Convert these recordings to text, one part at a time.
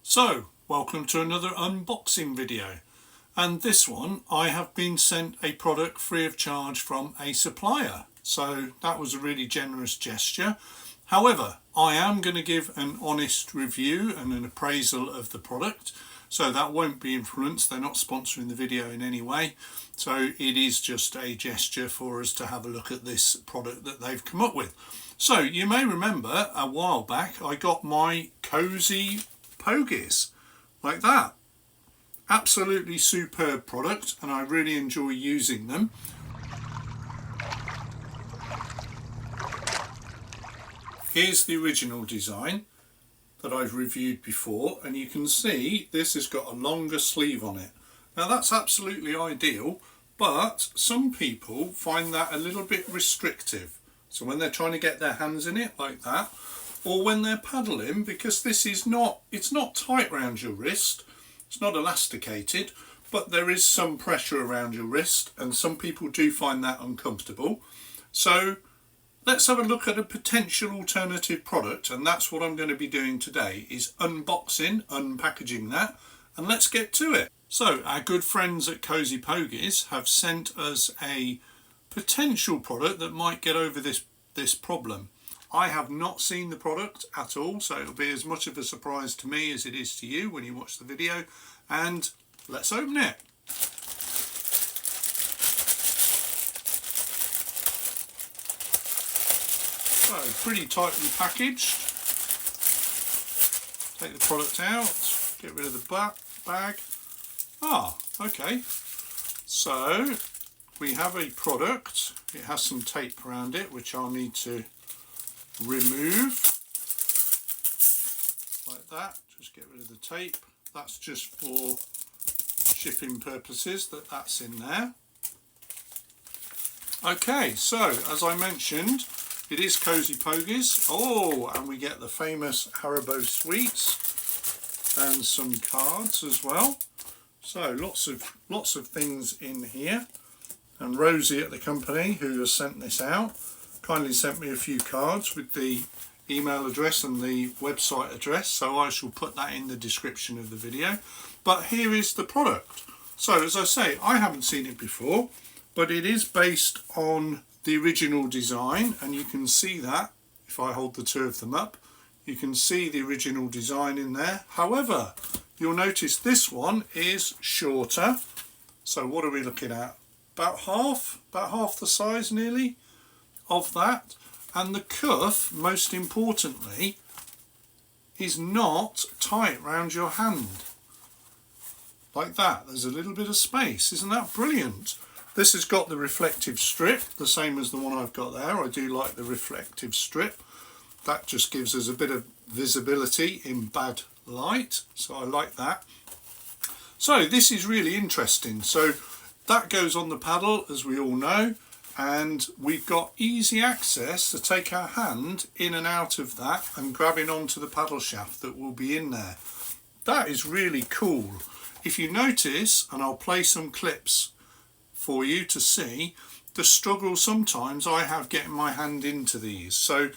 So, welcome to another unboxing video, and this one I have been sent a product free of charge from a supplier, so that was a really generous gesture. However, I am going to give an honest review and an appraisal of the product, so that won't be influenced. They're not sponsoring the video in any way, so it is just a gesture for us to have a look at this product that they've come up with. So you may remember a while back I got my Kosi Pogies like that. Absolutely superb product, and I really enjoy using them. Here's the original design that I've reviewed before, and you can see this has got a longer sleeve on it. Now that's absolutely ideal, but some people find that a little bit restrictive. So when they're trying to get their hands in it like that, or when they're paddling, because this is it's not tight around your wrist, it's not elasticated, but there is some pressure around your wrist, and some people do find that uncomfortable. So let's have a look at a potential alternative product, and that's what I'm going to be doing today, is unboxing, unpackaging that, and let's get to it. So our good friends at Kosi Pogies have sent us a potential product that might get over this problem. I have not seen the product at all, so it'll be as much of a surprise to me as it is to you when you watch the video, and let's open it. So, pretty tightly packaged. Take the product out, get rid of the bag. Okay. So, we have a product. It has some tape around it, which I'll need to remove like that. Just get rid of the tape. That's just for shipping purposes, that's in there. Okay, so as I mentioned, it is Kosi Pogies. Oh, and we get the famous Haribo sweets and some cards as well. So lots of things in here. And Rosie at the company, who has sent this out, kindly sent me a few cards with the email address and the website address, so I shall put that in the description of the video. But here is the product. So as I say, I haven't seen it before, but it is based on the original design, and you can see that if I hold the two of them up, you can see the original design in there. However, you'll notice this one is shorter. So what are we looking at? About half the size nearly of that, and the cuff, most importantly, is not tight around your hand like that. There's a little bit of space. Isn't that brilliant? This has got the reflective strip, the same as the one I've got there. I do like the reflective strip. That just gives us a bit of visibility in bad light, so I like that. So this is really interesting. So that goes on the paddle, as we all know, and we've got easy access to take our hand in and out of that and grabbing onto the paddle shaft that will be in there. That is really cool. If you notice, and I'll play some clips for you to see, the struggle sometimes I have getting my hand into these. So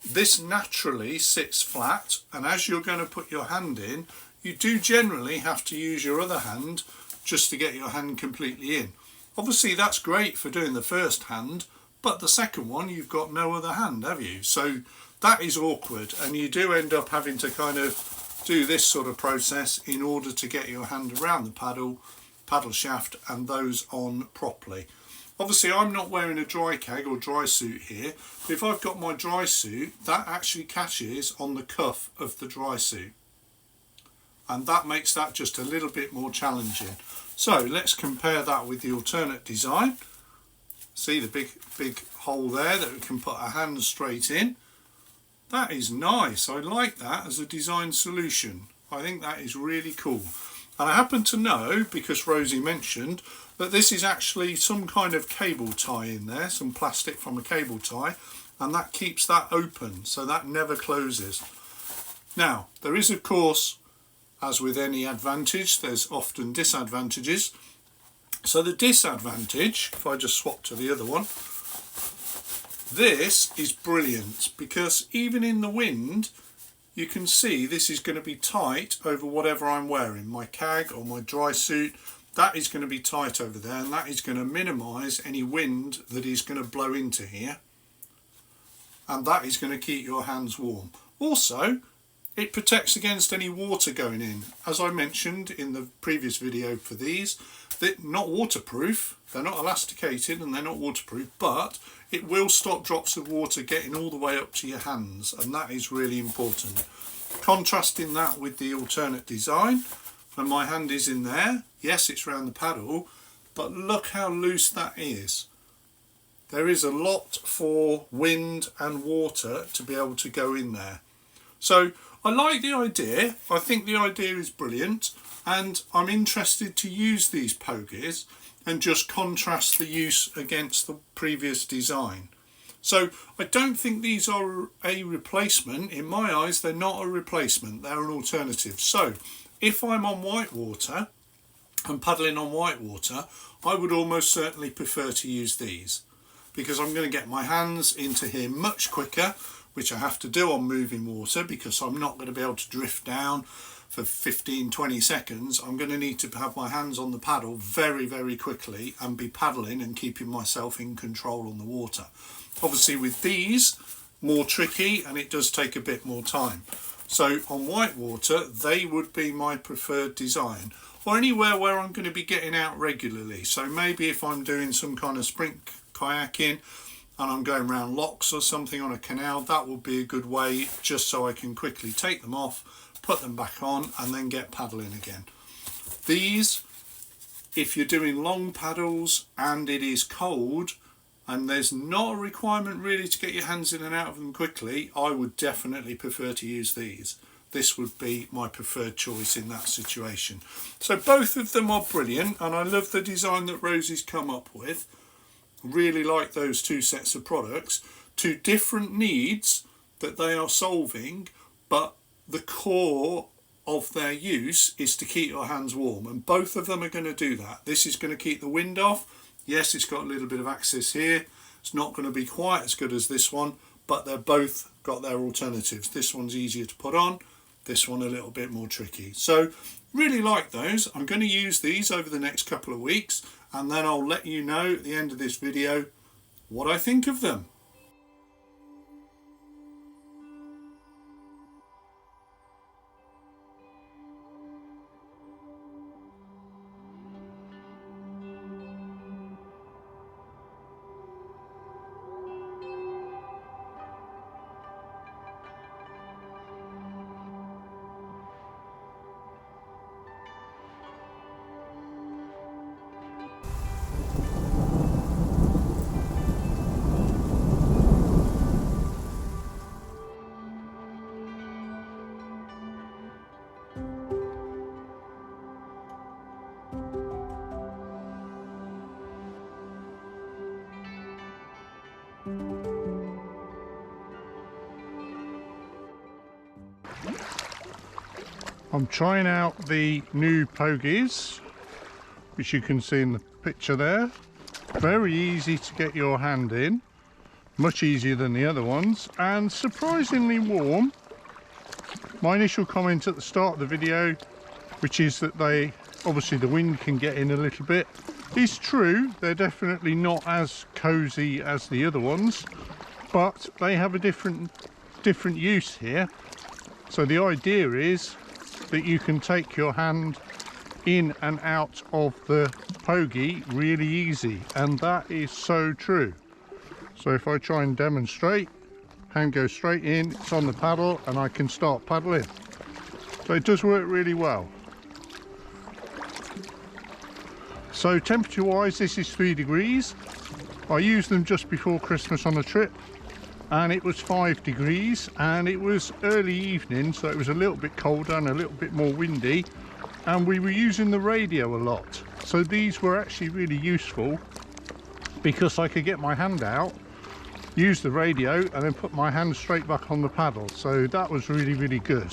this naturally sits flat, and as you're going to put your hand in, you do generally have to use your other hand just to get your hand completely in. Obviously that's great for doing the first hand, but the second one you've got no other hand, have you? So that is awkward, and you do end up having to kind of do this sort of process in order to get your hand around the paddle shaft and those on properly. Obviously I'm not wearing a dry keg or dry suit here, but if I've got my dry suit, that actually catches on the cuff of the dry suit, and that makes that just a little bit more challenging. So let's compare that with the alternate design. See the big hole there that we can put our hands straight in. That is nice. I like that as a design solution. I think that is really cool. And I happen to know, because Rosie mentioned, that this is actually some kind of cable tie in there, some plastic from a cable tie, and that keeps that open, so that never closes. Now, there is, of course, as with any advantage, there's often disadvantages. So the disadvantage, if I just swap to the other one, this is brilliant, because even in the wind, you can see this is going to be tight over whatever I'm wearing, my cag or my dry suit. That is going to be tight over there, and that is going to minimise any wind that is going to blow into here, and that is going to keep your hands warm. Also, it protects against any water going in. As I mentioned in the previous video for these, they're not waterproof, they're not elasticated and they're not waterproof, but it will stop drops of water getting all the way up to your hands, and that is really important. Contrasting that with the alternate design, when my hand is in there, yes, it's round the paddle, but look how loose that is. There is a lot for wind and water to be able to go in there. So I like the idea. I think the idea is brilliant, and I'm interested to use these Pogies and just contrast the use against the previous design. So I don't think these are a replacement. In my eyes, they're not a replacement, they're an alternative. So if I'm on white water and paddling on white water, I would almost certainly prefer to use these, because I'm going to get my hands into here much quicker, which I have to do on moving water because I'm not going to be able to drift down for 15-20 seconds. I'm going to need to have my hands on the paddle very, very quickly and be paddling and keeping myself in control on the water. Obviously with these, more tricky, and it does take a bit more time. So on white water, they would be my preferred design, or anywhere where I'm going to be getting out regularly. So maybe if I'm doing some kind of sprint kayaking and I'm going around locks or something on a canal, that would be a good way, just so I can quickly take them off, put them back on, and then get paddling again. These, if you're doing long paddles and it is cold and there's not a requirement really to get your hands in and out of them quickly, I would definitely prefer to use these. This would be my preferred choice in that situation. So both of them are brilliant, and I love the design that Rosie's come up with. Really like those two sets of products. Two different needs that they are solving, but the core of their use is to keep your hands warm, and both of them are going to do that. This is going to keep the wind off. Yes, it's got a little bit of access here. It's not going to be quite as good as this one, but they're both got their alternatives. This one's easier to put on, this one a little bit more tricky. So really like those. I'm going to use these over the next couple of weeks, and then I'll let you know at the end of this video what I think of them. I'm trying out the new Pogies, which you can see in the picture there. Very easy to get your hand in, much easier than the other ones, and surprisingly warm. My initial comment at the start of the video, which is that obviously the wind can get in a little bit, is true. They're definitely not as cozy as the other ones, but they have a different use here. So the idea is that you can take your hand in and out of the Pogie really easy, and that is so true. So if I try and demonstrate, hand goes straight in, it's on the paddle, and I can start paddling. So it does work really well. So temperature wise, this is 3 degrees. I used them just before Christmas on a trip, and it was 5 degrees, and it was early evening, so it was a little bit colder and a little bit more windy, and we were using the radio a lot. So these were actually really useful because I could get my hand out, use the radio, and then put my hand straight back on the paddle. So that was really, really good.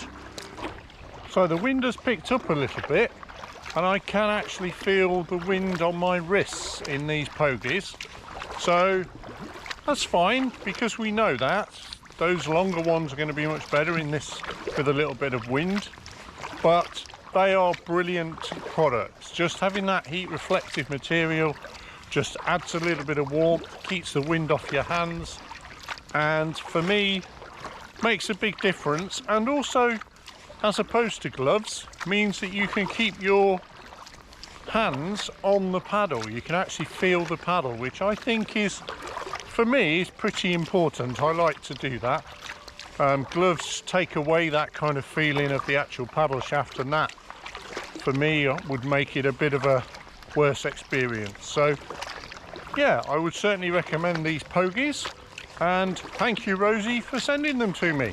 So the wind has picked up a little bit, and I can actually feel the wind on my wrists in these Pogies. So that's fine, because we know that Those longer ones are going to be much better in this with a little bit of wind, but they are brilliant products. Just having that heat reflective material just adds a little bit of warmth, keeps the wind off your hands, and for me makes a big difference. And also, as opposed to gloves, means that you can keep your hands on the paddle. You can actually feel the paddle, which I think is, for me, is pretty important. I like to do that. Gloves take away that kind of feeling of the actual paddle shaft, and that for me would make it a bit of a worse experience. So yeah, I would certainly recommend these Pogies, and thank you, Rosie, for sending them to me.